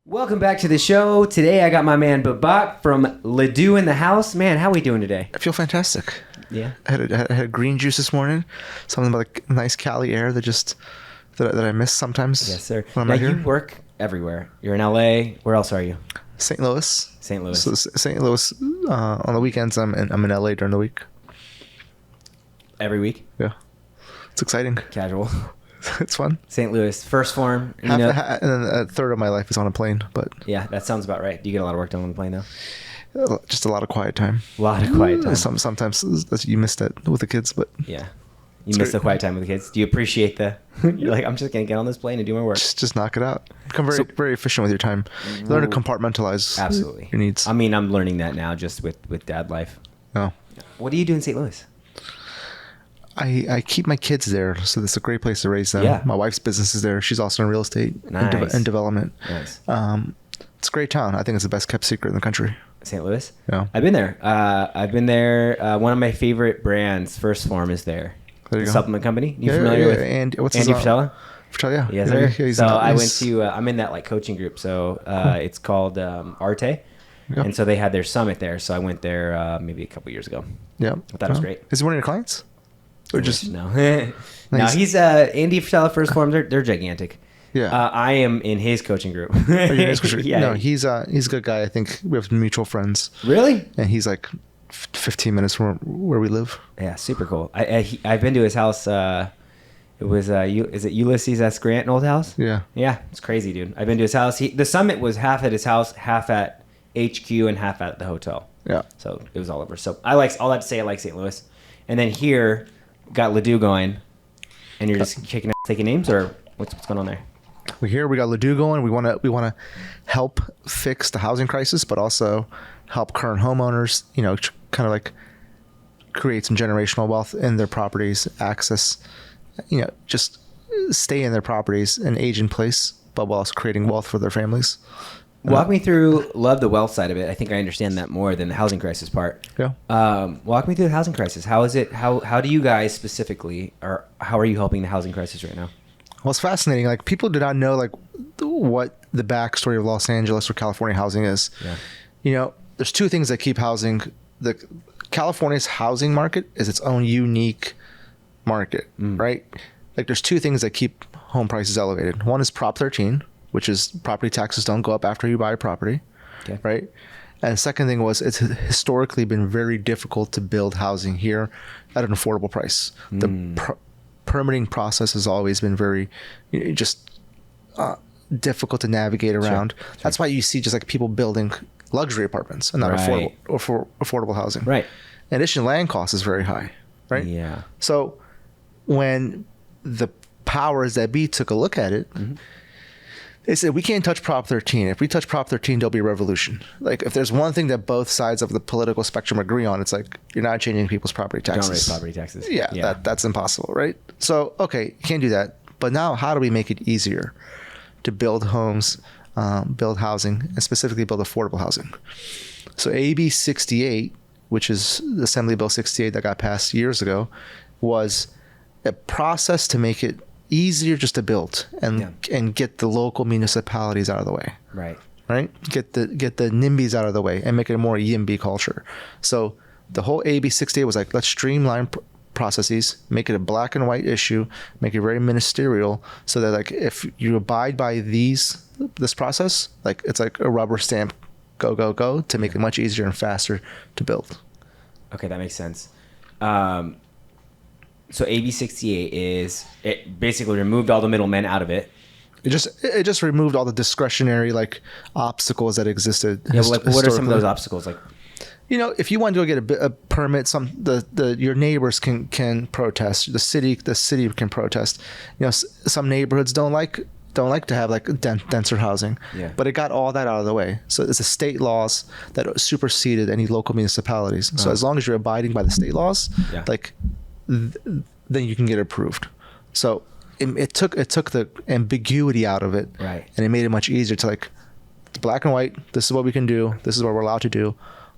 Welcome back to the show. Today I got my man Babak from LADU in the house. Man, how are we doing today? I feel fantastic. Yeah. I had green juice this morning. Something about a nice Cali air that I miss sometimes. Yes, sir. When I'm Now out here. you work everywhere. You're in LA. Where else are you? St. Louis. St. Louis. So St. Louis on the weekends. I'm in LA during the week. Every week? Yeah, it's exciting. Casual. It's fun. St. Louis. First form. And then a third of my life is on a plane, but Yeah, that sounds about right. Do you get a lot of work done on the plane though? just a lot of quiet time. A lot of quiet time. Sometimes you miss that with the kids, but Yeah. You miss the quiet time with the kids. Do you appreciate you're like, I'm just going to get on this plane and do my work. just knock it out. Become very efficient with your time. Learn to compartmentalize Absolutely. your needs. I mean, I'm learning that now just with dad life. No. What do you do in St. Louis? I keep my kids there, so it's a great place to raise them. Yeah. My wife's business is there. She's also in real estate Nice. and development. Nice. It's a great town. I think it's the best kept secret in the country. St. Louis? Yeah. I've been there. One of my favorite brands, First Form, is there. There you The go. supplement company. You familiar with And what's Andy his Fratella? Yeah. Yes, Yeah, sir. he's So in- I went he's- to, I'm in that like coaching group. So it's called Arte. Yeah. And so they had their summit there. So I went there maybe a couple years ago. Yeah. I thought it was great. Is he one of your clients? Or just No. No, he's Andy Fratella, First Form. They're gigantic. yeah. I am in his coaching group. Are you guys- Yeah. No, he's a good guy. I think we have mutual friends, Really? and he's like 15 minutes from where we live. Yeah, super cool. I've been to his house. It was is it Ulysses S. Grant old house? Yeah. Yeah, it's crazy, dude. I've been to his house. The summit was half at his house, half at HQ, and half at the hotel. Yeah. So it was all over. So I like all that to say. I like St. Louis, and then here got LADU going, and you're just kicking out, taking names, or what's going on there? We got LADU going. We want to help fix the housing crisis, but also help current homeowners, kind of like create some generational wealth in their properties, access, just stay in their properties and age in place, but while also creating wealth for their families. Walk me through. Love the wealth side of it. I think I understand that more than the housing crisis part. Yeah. Walk me through the housing crisis. How is it? How do you guys specifically, or how are you helping the housing crisis right now? Well, it's fascinating. Like, people do not know what the backstory of Los Angeles or California housing is. Yeah. There's two things that keep California's housing market is its own unique market, right? Like, there's two things that keep home prices elevated. One is Prop 13, which is property taxes don't go up after you buy a property, Okay. right? And the second thing was it's historically been very difficult to build housing here at an affordable price. The permitting process has always been very difficult to navigate around. Sure. That's why you see just like people building luxury apartments and not Right. affordable housing. Right. In addition, land cost is very high, right? Yeah. So when the powers that be took a look at it, they said, we can't touch Prop 13. If we touch Prop 13, there'll be a revolution. Like, if there's one thing that both sides of the political spectrum agree on, it's like, you're not changing people's property taxes. Don't raise property taxes. Yeah. That's impossible, right? So, okay, you can't do that. But now, how do we make it easier to build homes, build housing, and specifically build affordable housing? So AB 68, which is Assembly Bill 68 that got passed years ago, was a process to make it easier just to build and get the local municipalities out of the way. Right? Get the NIMBYs out of the way and make it a more YIMBY culture. So the whole AB 68 was like, let's streamline processes, make it a black and white issue, make it very ministerial, so that like if you abide by this process, like it's like a rubber stamp, go to make it much easier and faster to build. Okay, that makes sense. So AB 68 it basically removed all the middlemen out of it. It just removed all the discretionary like obstacles that existed. Yeah, but like, what are some of those obstacles? Like, if you want to go get a permit, your neighbors can protest. The city can protest. Some neighborhoods don't like to have like denser housing. Yeah. But it got all that out of the way. So it's the state laws that superseded any local municipalities. So as long as you're abiding by the state laws, then you can get approved. So it took the ambiguity out of it, right? And it made it much easier to like, it's black and white. This is what we can do. This is what we're allowed to do.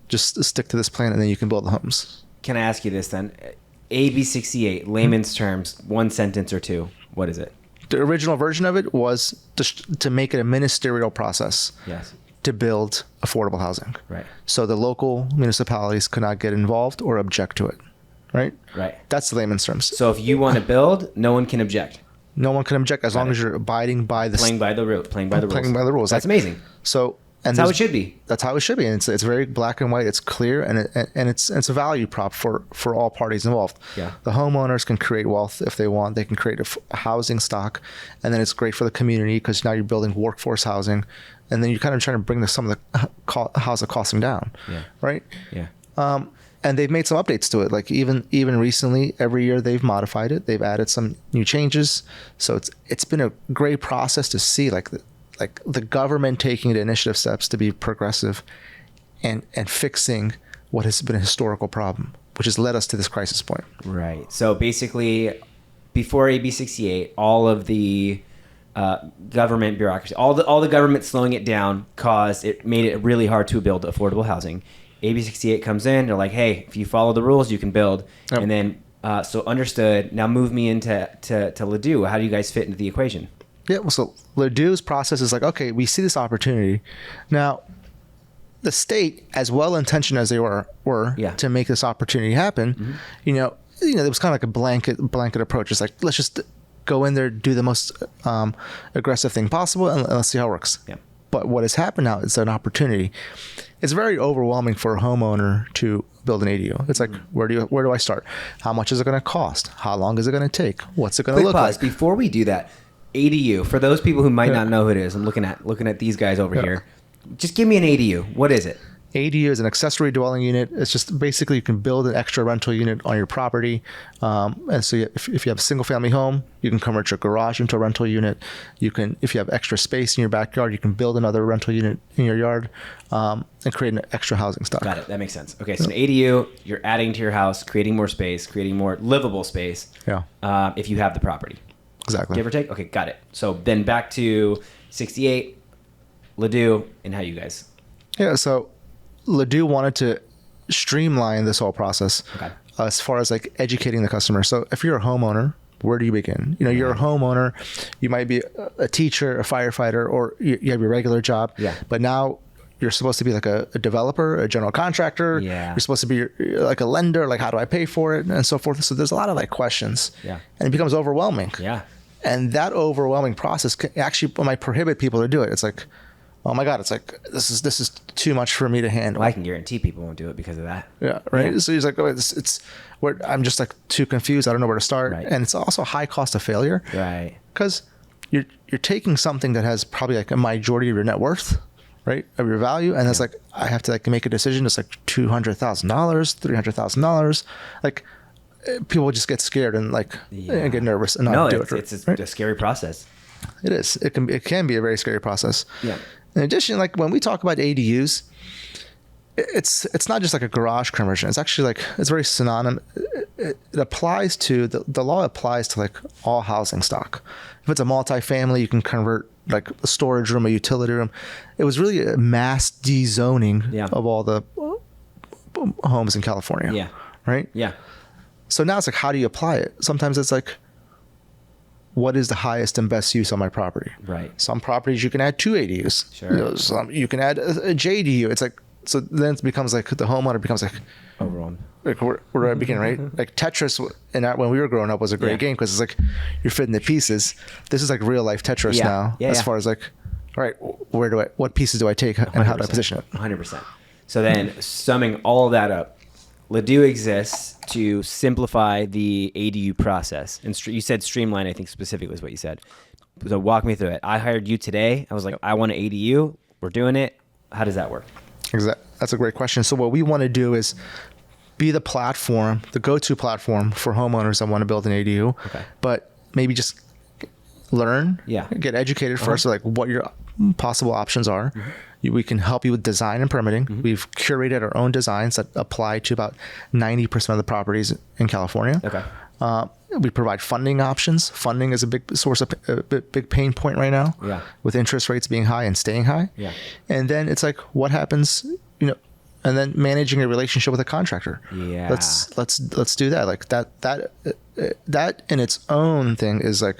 Just stick to this plan, and then you can build the homes. Can I ask you this then? AB 68, layman's terms, one sentence or two. What is it? The original version of it was to make it a ministerial process. Yes. To build affordable housing. Right. So the local municipalities could not get involved or object to it. Right? Right. That's the layman's terms. So if you want to build, no one can object. No one can object as long as you're abiding by the Playing by the rules. That's amazing. So that's how it should be. That's how it should be, and it's very black and white. It's clear, and it's a value prop for all parties involved. Yeah. The homeowners can create wealth if they want. They can create a housing stock, and then it's great for the community because now you're building workforce housing, and then you're kind of trying to bring some of the housing costing down. Yeah. Right. Yeah. And they've made some updates to it. Like even recently, every year they've modified it. They've added some new changes. So it's been a great process to see like the government taking the initiative steps to be progressive and fixing what has been a historical problem, which has led us to this crisis point. Right. So basically, before AB 68, all of the government bureaucracy, all the government slowing it down made it really hard to build affordable housing. AB 68 comes in, they're like, hey, if you follow the rules, you can build. Yep. And then, so understood. Now move me into LADU. How do you guys fit into the equation? Yeah, well, so LADU's process is like, okay, we see this opportunity. Now, the state, as well-intentioned as they were to make this opportunity happen, it was kind of like a blanket approach. It's like, let's just go in there, do the most aggressive thing possible, and let's see how it works. Yeah. But what has happened now is an opportunity. It's very overwhelming for a homeowner to build an ADU. It's like, where do I start? How much is it going to cost? How long is it going to take? What's it going to look like? Before we do that, ADU, for those people who might not know who it is, I'm looking at these guys over here. Just give me an ADU. What is it? ADU is an accessory dwelling unit. It's just basically you can build an extra rental unit on your property. And so if you have a single family home, you can convert your garage into a rental unit. You can, if you have extra space in your backyard, you can build another rental unit in your yard and create an extra housing stock. Got it. That makes sense. Okay, so an ADU, you're adding to your house, creating more space, creating more livable space. Yeah. If you have the property. Exactly. Give or take? Okay, got it. So then back to 68, LADU, and how you guys. Yeah, so LADU wanted to streamline this whole process as far as like educating the customer. So if you're a homeowner, where do you begin? You're a homeowner, you might be a teacher, a firefighter, or you have your regular job. Yeah. But now you're supposed to be like a developer, a general contractor. Yeah. You're supposed to be like a lender, like how do I pay for it and so forth. So there's a lot of like questions. Yeah. And it becomes overwhelming. Yeah. And that overwhelming process actually might prohibit people to do it. It's like, oh my God, it's like, this is too much for me to handle. Well, I can guarantee people won't do it because of that. Yeah, right. Yeah. So he's like, oh, it's where I'm just like too confused. I don't know where to start. Right. And it's also high cost of failure. Right. Because you're taking something that has probably like a majority of your net worth, right, of your value, and it's like I have to like make a decision. It's like $200,000, $300,000. Like people just get scared and like and get nervous and not do it. It's a scary process. It is. It can be a very scary process. Yeah. In addition, like when we talk about ADUs, it's not just like a garage conversion. It's actually like it's very synonymous. It applies to the law applies to like all housing stock. If it's a multifamily, you can convert like a storage room, a utility room. It was really a mass dezoning of all the homes in California. Yeah. Right. Yeah. So now it's like, how do you apply it? Sometimes it's like, what is the highest and best use on my property? Right. Some properties you can add 2 ADUs. Sure. Some you can add a JDU. It's like, so then it becomes like the homeowner becomes like overwhelmed. Like where do I begin, right? Like Tetris when we were growing up was a great game because it's like you're fitting the pieces. This is like real life Tetris now. As far as like, all right, what pieces do I take and how do I position it? 100%. So then summing all of that up, LADU exists to simplify the ADU process. And you said streamline, I think specifically is what you said. So walk me through it. I hired you today. I was like, I want an ADU. We're doing it. How does that work? Exactly. That's a great question. So what we want to do is be the platform, the go-to platform for homeowners that want to build an ADU, but maybe just learn, get educated first, so like what your possible options are. We can help you with design and permitting. We've curated our own designs that apply to about 90% of the properties in California. We provide funding options. Funding is a big source of a big pain point right now. With interest rates being high and staying high. And then it's like, what happens, and then managing a relationship with a contractor. Let's do that. Like that in its own thing is like,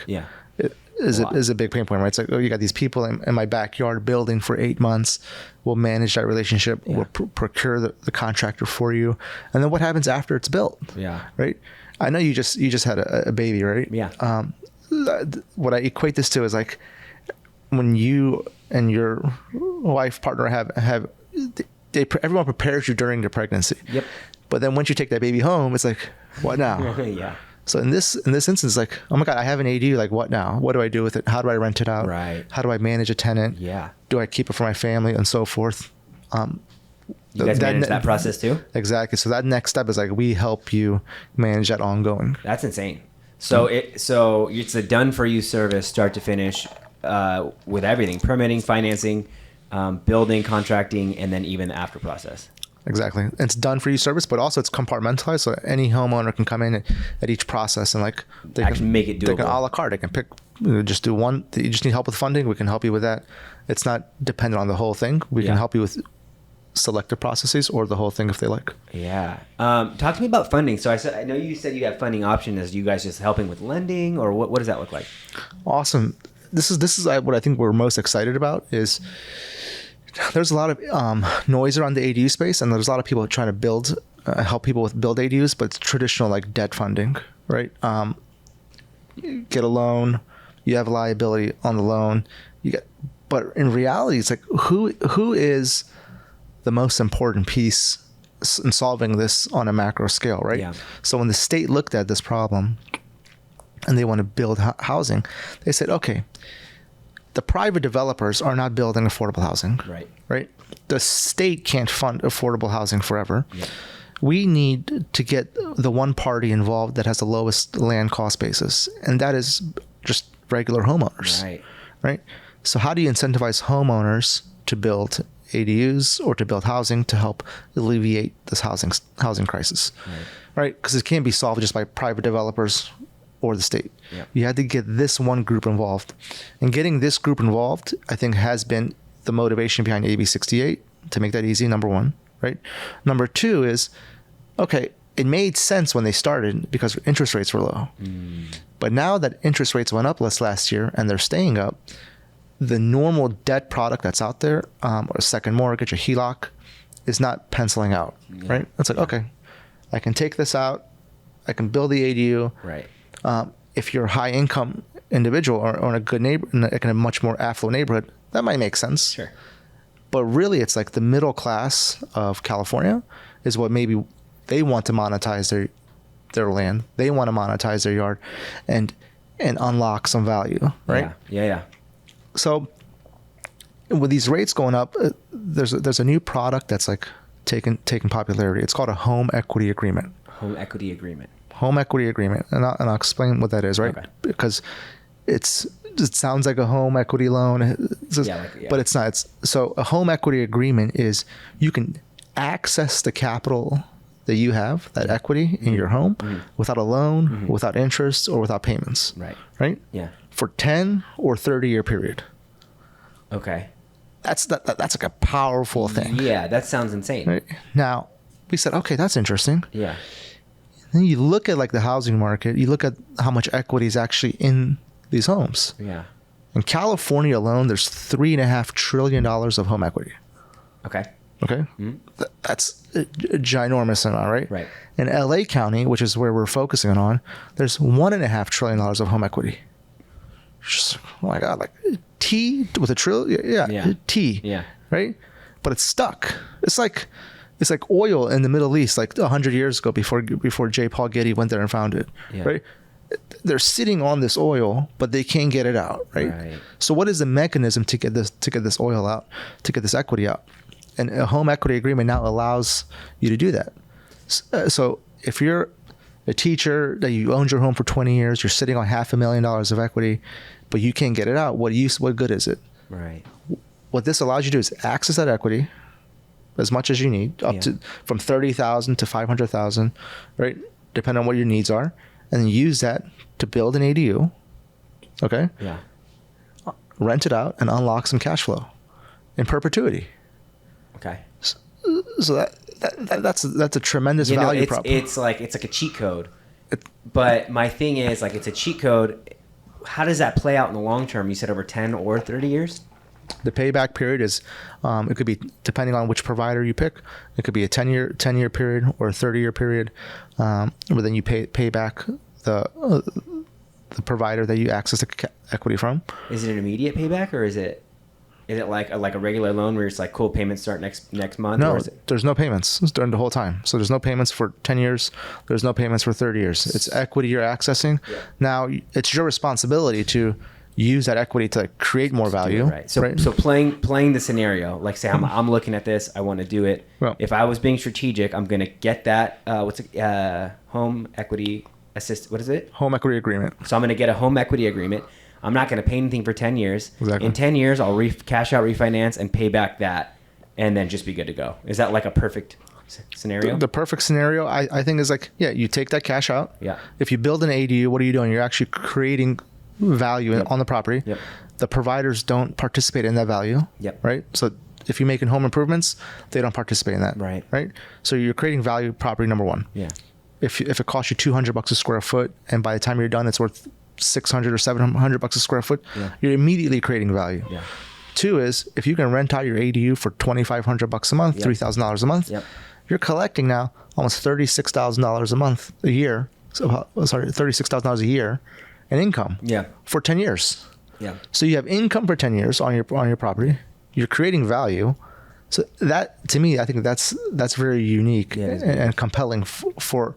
is a big pain point, right? It's like, oh, you got these people in my backyard building for 8 months. We'll manage that relationship. Yeah. We'll procure the contractor for you, and then what happens after it's built? Yeah. Right. I know you just had a baby, right? Yeah. What I equate this to is like when you and your wife partner have everyone prepares you during the pregnancy. Yep. But then once you take that baby home, it's like, what now? Yeah. So in this instance, like, oh my God, I have an ADU. Like, what now? What do I do with it? How do I rent it out? Right. How do I manage a tenant? Yeah. Do I keep it for my family and so forth? You guys manage that process too? Exactly. So that next step is like we help you manage that ongoing. That's insane. So it's a done for you service, start to finish, with everything: permitting, financing, building, contracting, and then even the after process. Exactly. It's done for you service, but also it's compartmentalized, so any homeowner can come in at each process and like they Actually can make it doable. They can a la carte. They can pick, just do one. You just need help with funding. We can help you with that. It's not dependent on the whole thing. We can help you with selective processes or the whole thing if they like. Yeah. Talk to me about funding. So I know you said you have funding options. Is you guys just helping with lending, or what does that look like? Awesome. This is what I think we're most excited about is there's a lot of noise around the ADU space, and there's a lot of people trying to help people with build ADUs, but it's traditional like debt funding, right? You get a loan, you have liability on the loan, but in reality, it's like who is the most important piece in solving this on a macro scale, right? Yeah. So when the state looked at this problem and they want to build housing, they said, okay, the private developers are not building affordable housing. Right. The state can't fund affordable housing forever. Yeah. We need to get the one party involved that has the lowest land cost basis, and that is just regular homeowners. Right. So how do you incentivize homeowners to build ADUs or to build housing to help alleviate this housing crisis? Right. Because it can't be solved just by private developers or the state. Yep. You had to get this one group involved. And getting this group involved, I think, has been the motivation behind AB 68 to make that easy, number one, right? Number two is, okay, it made sense when they started because interest rates were low. But now that interest rates went up last year and they're staying up, the normal debt product that's out there, or a second mortgage, a HELOC, is not penciling out, right? It's like, okay, I can take this out, I can build the ADU. Right. If you're a high income individual or in a good neighbor, in a much more affluent neighborhood, that might make sense. Sure. But really, it's like the middle class of California is what maybe they want to monetize their land. They want to monetize their yard and unlock some value, right? Yeah. So with these rates going up, there's a new product that's like taking popularity. It's called a home equity agreement. Home equity agreement. Home equity agreement, and I'll explain what that is, right? Okay. Because it sounds like a home equity loan, but it's not. So a home equity agreement is you can access the capital that you have, that equity in your home, without a loan, without interest, or without payments. Right? Yeah. For 10 or 30-year period. Okay. That's like a powerful thing. Yeah, that sounds insane. Right? Now, we said, okay, that's interesting. Yeah. Then you look at like the housing market, you look at how much equity is actually in these homes. Yeah. In California alone, there's $3.5 trillion of home equity. Okay. That's a ginormous amount, right? Right. In LA County, which is where we're focusing on, there's $1.5 trillion of home equity. Just, oh my God, like T with a trillion? Yeah. T. Yeah. Right? But it's stuck. It's like oil in the Middle East, like 100 years ago before J. Paul Getty went there and found it, right? They're sitting on this oil, but they can't get it out, right? So what is the mechanism to get this oil out, to get this equity out? And a home equity agreement now allows you to do that. So if you're a teacher that you owned your home for 20 years, you're sitting on $500,000 of equity, but you can't get it out. What good is it? Right. What this allows you to do is access that equity as much as you need, up to from $30,000 to $500,000, right? Depending on what your needs are, and then use that to build an ADU. Okay. Yeah. Rent it out and unlock some cash flow in perpetuity. Okay. So that's a tremendous value prop. It's like a cheat code. But my thing is, like, it's a cheat code. how does that play out in the long term? You said over 10 or 30 years? The payback period is, it could be, depending on which provider you pick, it could be a 10-year period or a 30-year period, where then you pay back the provider that you access the equity from. Is it an immediate payback, or is it like a regular loan where it's like, cool, payments start next month? No, or is it... there's no payments during the whole time. So there's no payments for 10 years. There's no payments for 30 years. It's equity you're accessing. Yeah. Now it's your responsibility to use that equity to create more value. Right. So playing the scenario, like say I'm looking at this, I want to do it. Well, if I was being strategic, I'm going to get that home equity assist. What is it? Home equity agreement. So I'm going to get a home equity agreement. I'm not going to pay anything for 10 years. Exactly. In 10 years, I'll cash out, refinance, and pay back that, and then just be good to go. Is that like a perfect scenario? The perfect scenario, I think, is like, yeah, you take that cash out. Yeah. If you build an ADU, what are you doing? You're actually creating value on the property. Yep. The providers don't participate in that value. Yep. Right. So if you're making home improvements, they don't participate in that. Right. Right. So you're creating value, property number one. Yeah. If it costs you $200 a square foot, and by the time you're done, it's worth $600 or $700 a square foot, you're immediately creating value. Yeah. Two is, if you can rent out your ADU for $2,500 a month, $3,000 a month, you're collecting now almost $36,000 a month, a year. So $36,000 a year in income. For 10 years. Yeah. So you have income for 10 years on your property. You're creating value. So that, to me, I think that's very unique and compelling for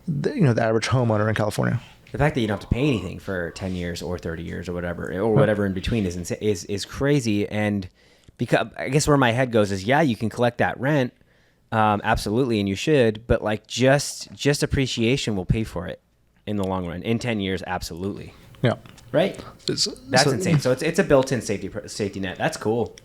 the average homeowner in California. The fact that you don't have to pay anything for 10 years or 30 years or whatever in between is crazy. And because I guess where my head goes is, yeah, you can collect that rent, absolutely, and you should, but like just appreciation will pay for it in the long run. In 10 years, absolutely. Yeah. Right? That's insane. So it's a built-in safety net. That's cool.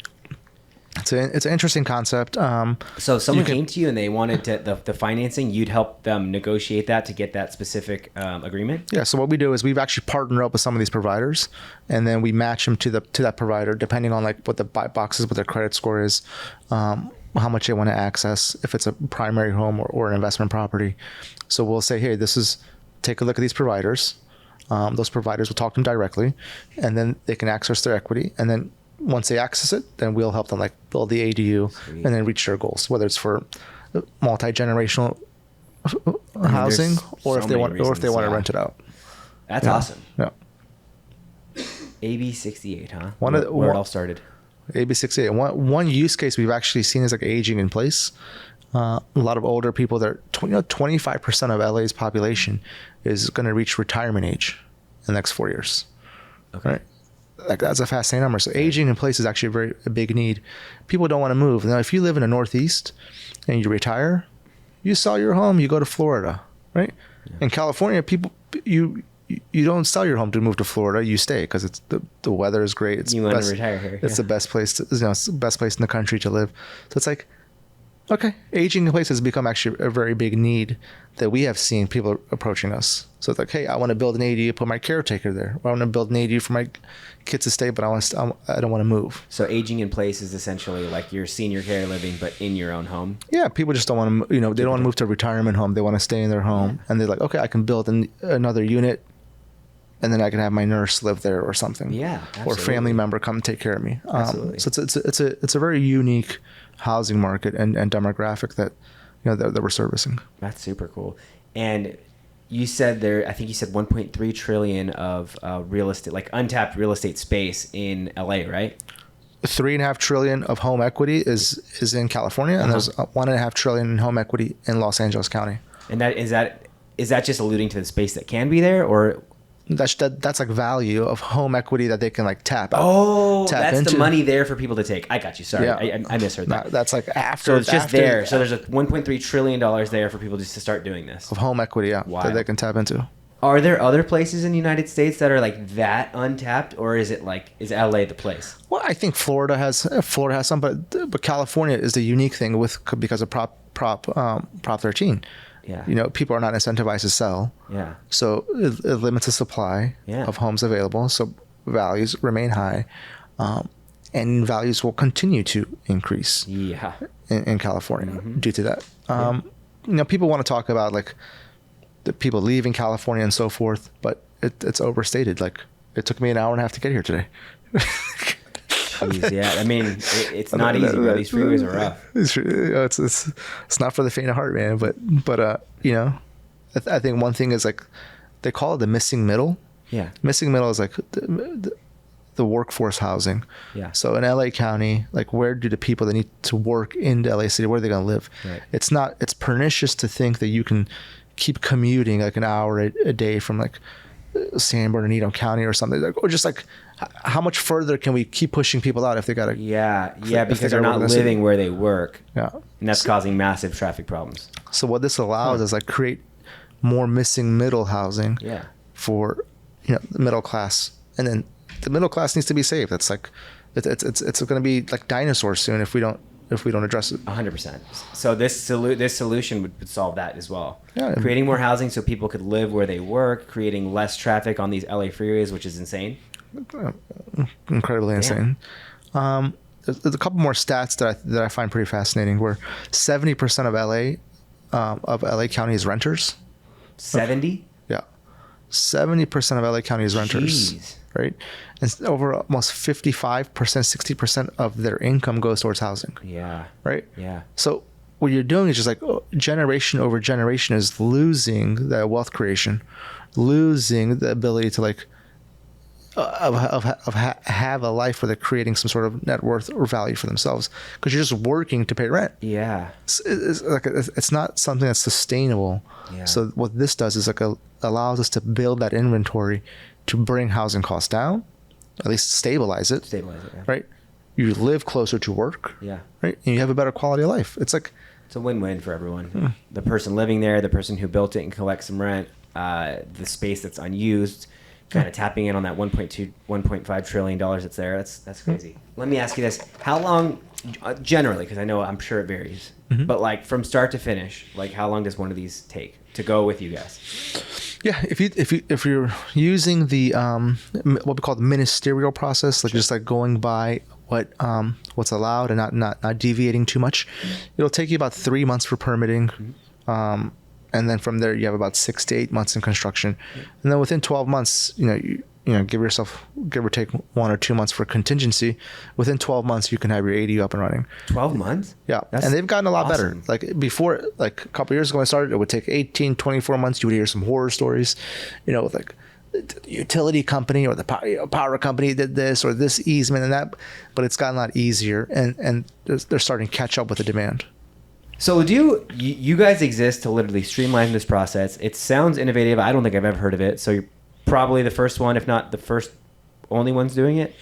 It's an interesting concept. So if someone came to you and they wanted the financing, you'd help them negotiate that to get that specific agreement? Yeah. So what we do is we've actually partnered up with some of these providers, and then we match them to that provider depending on like what the box is, what their credit score is, how much they want to access, if it's a primary home or an investment property. So we'll say, hey, take a look at these providers. Those providers will talk to them directly, and then they can access their equity, and then once they access it, then we'll help them like build the ADU and then reach their goals, whether it's for multi-generational housing or if they want to rent it out. That's awesome. Yeah. AB68, huh? Where it all started. AB68. One use case we've actually seen is like aging in place. A lot of older people that 25% of LA's population is going to reach retirement age in the next 4 years. Okay. Right? Like that's a fascinating number. So aging in place is actually a big need. People don't want to move. Now, if you live in the Northeast and you retire, you sell your home, you go to Florida, right? Yeah. In California, people you don't sell your home to move to Florida. You stay because it's the weather is great. You want to retire here. It's the best place. It's the best place in the country to live. So it's like, okay, aging in place has become actually a very big need that we have seen people approaching us. So it's like, hey, I want to build an ADU, put my caretaker there. Or I want to build an ADU for my kids to stay, but I don't want to move. So aging in place is essentially like your senior care living, but in your own home. Yeah, people just don't want to, they don't want to move to a retirement home. They want to stay in their home, and they're like, okay, I can build another unit, and then I can have my nurse live there or something. Yeah, absolutely. Or family member come take care of me. Absolutely. So it's a very unique housing market and demographic that that we're servicing. That's super cool. And you said I think you said 1.3 trillion of real estate, like untapped real estate space in LA, right? 3.5 trillion of home equity is in California, and there's 1.5 trillion in home equity in Los Angeles County. And is that just alluding to the space that can be there, or? That's like value of home equity that they can like tap that's into. The money there for people to take. I got you. Sorry, yeah. I misheard that. That's like after. So it's just there. So there's a $1.3 trillion there for people just to start doing this. Of home equity, yeah, that they can tap into. Are there other places in the United States that are like that untapped, or is LA the place? Well, I think Florida has some, but California is the unique thing because of Prop 13. Yeah. People are not incentivized to sell. Yeah. So it limits the supply of homes available. So values remain high, and values will continue to increase. Yeah. In California due to that. People want to talk about like the people leaving California and so forth, but it's overstated. Like It took me an hour and a half to get here today. Jeez, yeah. I mean, it's not easy, bro. These freeways are rough. It's not for the faint of heart, man. But you know, I think one thing is like they call it the missing middle. Yeah. Missing middle is like the workforce housing. Yeah. So in LA County, like where do the people that need to work in LA City, where are they going to live? Right. It's pernicious to think that you can keep commuting like an hour a day from like San Bernardino County or something, like, or just like how much further can we keep pushing people out if they got to because they're not living where they work, and that's causing massive traffic problems. So what this allows is like create more missing middle housing for the middle class, and then the middle class needs to be saved. That's like it's going to be like dinosaurs soon if we don't address it. 100%. So this solution would solve that as well. Yeah. Creating more housing so people could live where they work, creating less traffic on these LA freeways, which is insane. Incredibly insane. There's a couple more stats that I find pretty fascinating. Where 70% of LA County is renters. 70? Yeah, 70% of LA County is renters. Jeez. Right, and over almost 55%, 60% of their income goes towards housing. Yeah. Right. Yeah. So what you're doing is just like generation over generation is losing that wealth creation, losing the ability to like have a life where they're creating some sort of net worth or value for themselves because you're just working to pay rent. Yeah. It's not something that's sustainable. Yeah. So what this does is like allows us to build that inventory to bring housing costs down, at least stabilize it. Yeah. Right. You live closer to work. Yeah. Right. And you have a better quality of life. It's a win-win for everyone. The person living there, the person who built it and collects some rent, the space that's unused, kind of tapping in on that $1.5 trillion that's there. That's crazy. Let me ask you this: how long, generally, because I'm sure it varies, but like from start to finish, like how long does one of these take to go with you guys? Yeah, if you're using the what we call the ministerial process, like just like going by what's allowed and not deviating too much, it'll take you about 3 months for permitting. And then from there, you have about 6 to 8 months in construction, and then within 12 months, you give or take 1 or 2 months for contingency. Within 12 months, you can have your ADU up and running. 12 months? Yeah, and they've gotten a lot better. Like before, like a couple of years ago when I started, it would take 18, 24 months. You would hear some horror stories, with like the utility company or the power company did this or this easement and that, but it's gotten a lot easier, and they're starting to catch up with the demand. So do you guys exist to literally streamline this process? It sounds innovative. I don't think I've ever heard of it. So you're probably the first one, if not the first only ones doing it.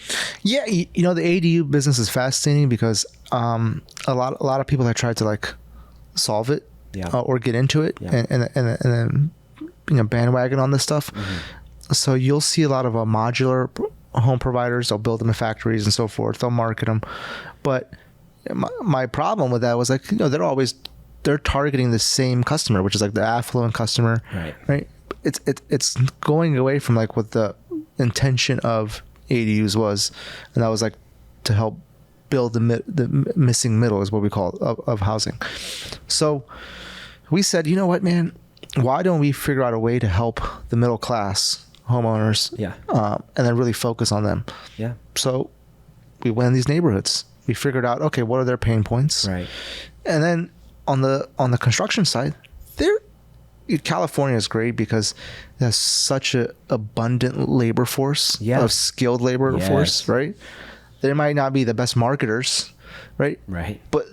Yeah, the ADU business is fascinating because a lot of people have tried to like solve it or get into it and then bandwagon on this stuff. Mm-hmm. So you'll see a lot of modular home providers. They'll build them in factories and so forth. They'll market them, but my problem with that was like, they're targeting the same customer, which is like the affluent customer, right? It's going away from like what the intention of ADUs was, and that was like to help build the missing middle is what we call it, of housing. So we said, you know what, man, why don't we figure out a way to help the middle class homeowners, and then really focus on them. Yeah. So we went in these neighborhoods. We figured out, okay, what are their pain points? Right. And then on the construction side, California is great because it has such an abundant labor force, of skilled labor force, right? They might not be the best marketers, right? Right. But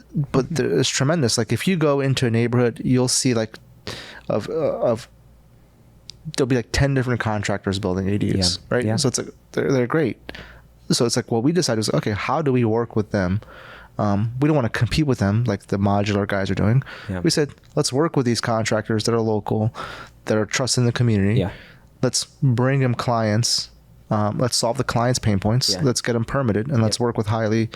it's tremendous. Like if you go into a neighborhood, you'll see like there'll be like 10 different contractors building ADUs, right? Yeah. So it's like they're great. So it's like, what we decided was, okay, how do we work with them? We don't want to compete with them like the modular guys are doing. Yeah. We said, let's work with these contractors that are local, that are trusted in the community. Yeah. Let's bring them clients. Let's solve the clients' pain points. Yeah. Let's get them permitted, and let's work with highly,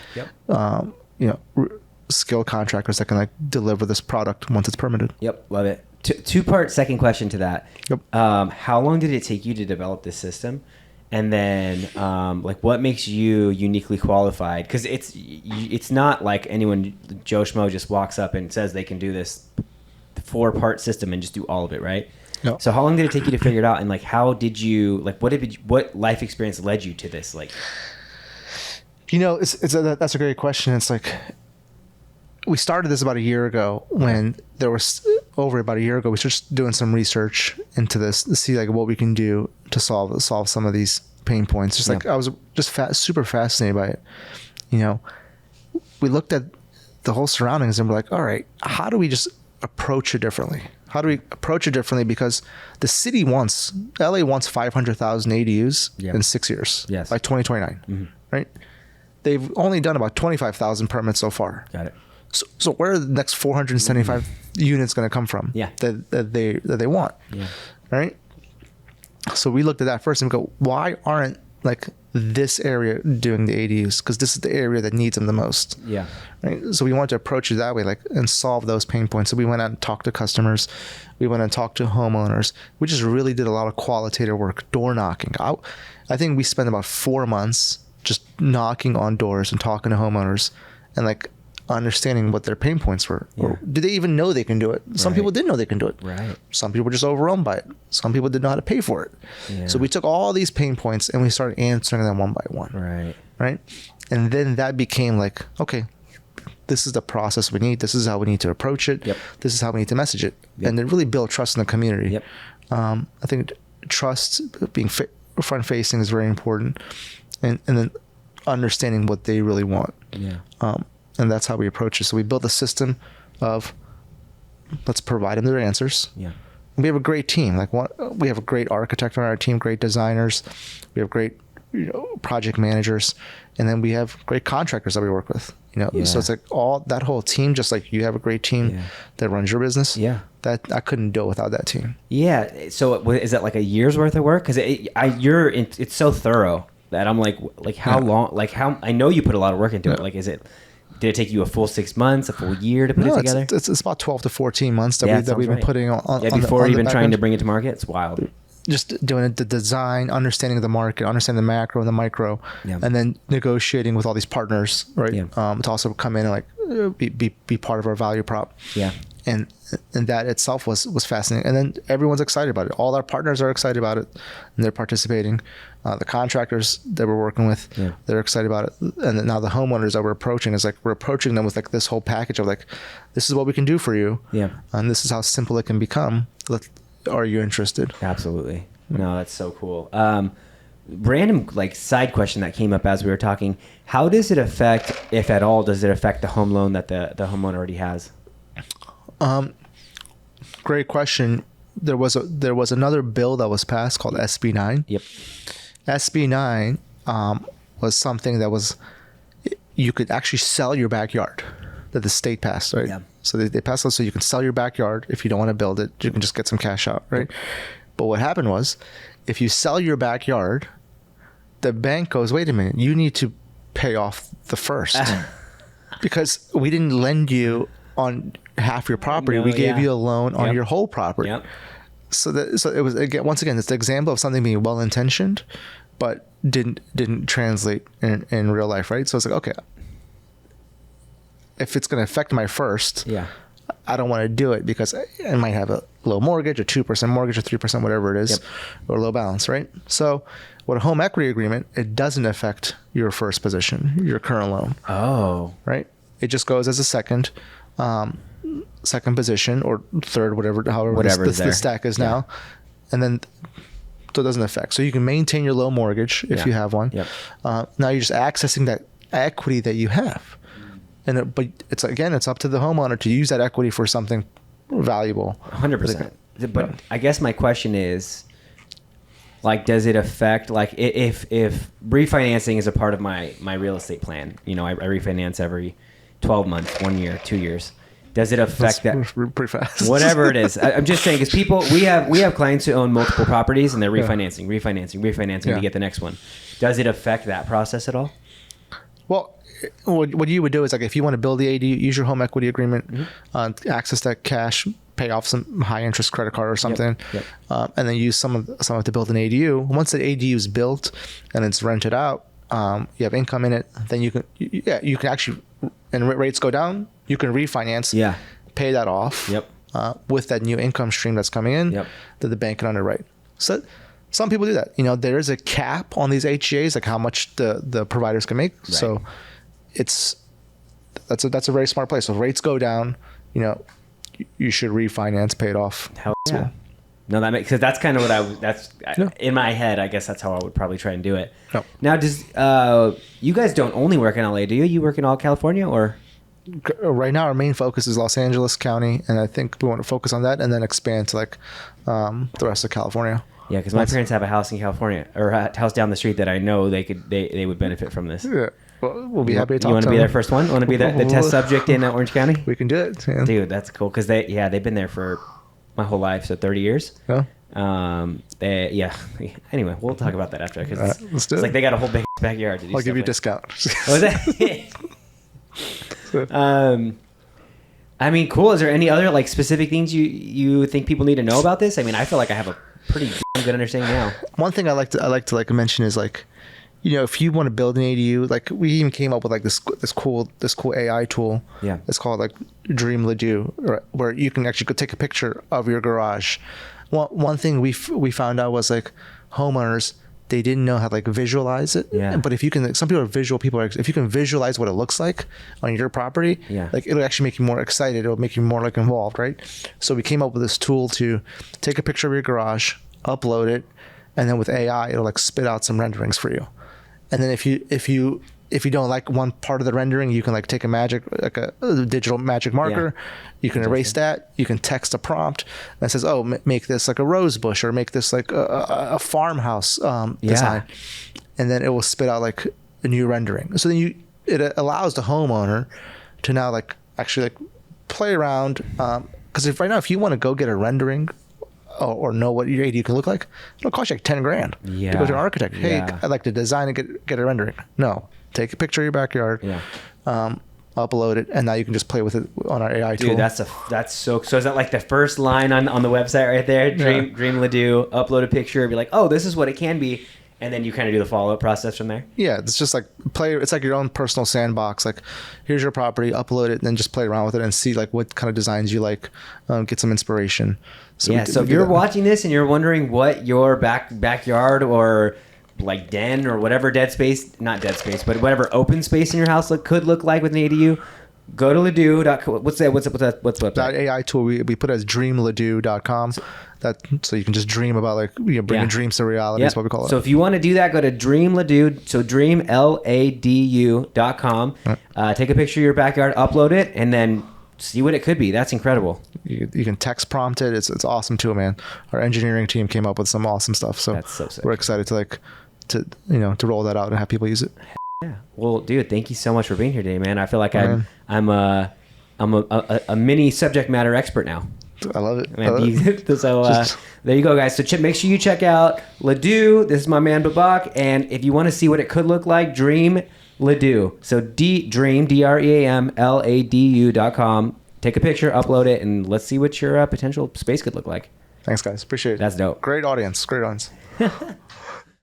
skilled contractors that can like deliver this product once it's permitted. Yep, love it. Two-part second question to that. Yep. How long did it take you to develop this system? And then, what makes you uniquely qualified? Because it's not like anyone, Joe Schmo, just walks up and says they can do this 4-part system and just do all of it, right? Yep. So how long did it take you to figure it out? And like, how did you, like, what life experience led you to this? Like, that's a great question. It's like, we started this about a year ago when there was over about a year ago, we started doing some research into this to see like what we can do to solve some of these pain points. Just like I was just super fascinated by it. We looked at the whole surroundings and we're like, all right, how do we just approach it differently? How do we approach it differently? Because the city LA wants 500,000 ADUs in 6 years by 2029, right? They've only done about 25,000 permits so far. Got it. So where are the next 475 units going to come from? Yeah. That they want. Yeah. Right. So we looked at that first and go, why aren't like this area doing the ADUs? Because this is the area that needs them the most. Yeah. Right. So we wanted to approach it that way, like, and solve those pain points. So we went out and talked to customers. We went and talked to homeowners. We just really did a lot of qualitative work, door knocking. I think we spent about 4 months just knocking on doors and talking to homeowners and like understanding what their pain points were. Yeah. Or did they even know they can do it? Some people didn't know they can do it. Right. Some people were just overwhelmed by it. Some people didn't know how to pay for it. Yeah. So we took all these pain points and we started answering them one by one. Right. Right. And then that became like, okay, this is the process we need. This is how we need to approach it. Yep. This is how we need to message it. Yep. And it really built trust in the community. Yep. I think trust, being front facing, is very important. And then understanding what they really want. Yeah. And that's how we approach it. So we built a system of, let's provide them their answers. Yeah. We have a great team. We have a great architect on our team, great designers. We have great project managers, and then we have great contractors that we work with. So it's like that whole team, just like you have a great team that runs your business. Yeah. That I couldn't do it without that team. Yeah. So is that like a year's worth of work? Because it's so thorough that I'm like how long? Like how I know you put a lot of work into it. Like did it take you a full 6 months, a full year to put it together? It's about 12 to 14 months that we've been putting on. Before even trying to bring it to market, it's wild. Just doing the design, understanding the market, understanding the macro and the micro, and then negotiating with all these partners, right? To also come in and like be part of our value prop. Yeah. And that itself was fascinating. And then everyone's excited about it. All our partners are excited about it, and they're participating. The contractors that we're working with, they're excited about it. And now the homeowners that we're approaching is like, we're approaching them with like this whole package of like, this is what we can do for you. Yeah. And this is how simple it can become. Are you interested? Absolutely. No, that's so cool. Random like side question that came up as we were talking. How does it affect, if at all, does it affect the home loan that the homeowner already has? Great question. There was another bill that was passed called SB 9. Yep. SB 9 was something that was, you could actually sell your backyard, that the state passed, right? Yeah. So they passed it so you can sell your backyard. If you don't want to build it, you can just get some cash out, right? Yep. But what happened was, if you sell your backyard, the bank goes, wait a minute, you need to pay off the first. Because we didn't lend you on half your property. We gave you a loan on your whole property. Yep. So it was, again, once again, it's the example of something being well-intentioned, but didn't translate in real life, right? So it's like, okay, if it's going to affect my first, I don't want to do it because I might have a low mortgage, a 2% mortgage, or 3%, whatever it is, or low balance, right? So with a home equity agreement, it doesn't affect your first position, your current loan. Oh. Right? It just goes as a second position or third, however the stack is now. And then so it doesn't affect. So you can maintain your low mortgage if you have one. Yep. Now you're just accessing that equity that you have. But it's up to the homeowner to use that equity for something valuable. 100%. But I guess my question is, like, does it affect, like, if refinancing is a part of my real estate plan, I refinance every 12 months, 1 year, 2 years. Does it affect that? Pretty fast. Whatever it is. I'm just saying, because we have clients who own multiple properties and they're refinancing to get the next one. Does it affect that process at all? Well, what you would do is, like, if you want to build the ADU, use your home equity agreement, access that cash, pay off some high interest credit card or something, and then use some of it to build an ADU. Once the ADU is built and it's rented out, you have income in it, then you can actually, and rates go down, you can refinance, pay that off, with that new income stream that's coming in Yep. that the bank can underwrite. So some people do that. There is a cap on these HGAs, like how much the providers can make. Right. So that's a very smart place. So if rates go down, you should refinance, pay it off. Hell So, yeah. No, that makes, because that's kind of what Yeah. in my head, I guess that's how I would probably try and do it. Yep. Now, you guys don't only work in LA, do you? You work in all California, or? Right now, our main focus is Los Angeles County, and I think we want to focus on that and then expand to the rest of California. Yeah, because my parents have a house in California, or a house down the street that I know they would benefit from this. Yeah, well, we'll be happy to talk. You want to to be them. their first one? Want to be the test subject in Orange County? We can do it. Yeah. Dude, that's cool, because they've been there for my whole life, so 30 years. Yeah. Anyway, we'll talk about that after, because Let's it's do it. like they got a whole big backyard to do I'll give you a stuff discount. with. What was that? I mean, cool. Is there any other like specific things you think people need to know about this? I mean, I feel like I have a pretty damn good understanding now. One thing I like to mention is if you want to build an ADU, like we even came up with this cool AI tool. Yeah. It's called Dream LADU, where you can actually go take a picture of your garage. One thing we found out was homeowners, they didn't know how to visualize it. Yeah. But if you can, some people are visual people. If you can visualize what it looks like on your property, Yeah. it'll actually make you more excited. It'll make you more involved, right? So we came up with this tool to take a picture of your garage, upload it, and then with AI, it'll spit out some renderings for you. And then if you don't like one part of the rendering, you can take a digital magic marker. Yeah. You can erase that. You can text a prompt that says, "Oh, make this a rose bush, or make this a farmhouse design," and then it will spit out a new rendering. So then it allows the homeowner to now actually play around. Because if you want to go get a rendering or know what your ADU can look like, it'll cost you $10,000 to go to an architect. Hey, Yeah. I'd like to design and get a rendering. No, take a picture of your backyard. Yeah. Upload it, and now you can just play with it on our AI tool. Dude, that's so. So is that the first line on the website right there? Dream LADU, upload a picture, be like, oh, this is what it can be, and then you kind of do the follow up process from there. Yeah, it's just play. It's like your own personal sandbox. Here's your property, upload it, and then just play around with it and see what kind of designs you like. Get some inspiration. So if you're watching this and you're wondering what your backyard or den or whatever not dead space, but whatever open space in your house could look like with an ADU, go to LADU.com. What's the website? That AI tool we put as dreamladu.com. So you can just dream about bringing dreams to reality. Is what we call it. So if you want to do that, go to Dream LADU. So Dream LADU.com. Take a picture of your backyard, upload it, and then see what it could be. That's incredible. You can text prompt it. It's awesome too, man. Our engineering team came up with some awesome stuff. So That's so sick. We're excited to roll that out and have people use it. Yeah. Well, dude, thank you so much for being here today, man. I feel like I'm a mini subject matter expert now. I love it. Man, so there you go, guys. So make sure you check out LADU. This is my man Babak, and if you want to see what it could look like, Dream LADU. So Dream DREAMLADU.com. Take a picture, upload it, and let's see what your potential space could look like. Thanks, guys. Appreciate it. That's dope. Great audience.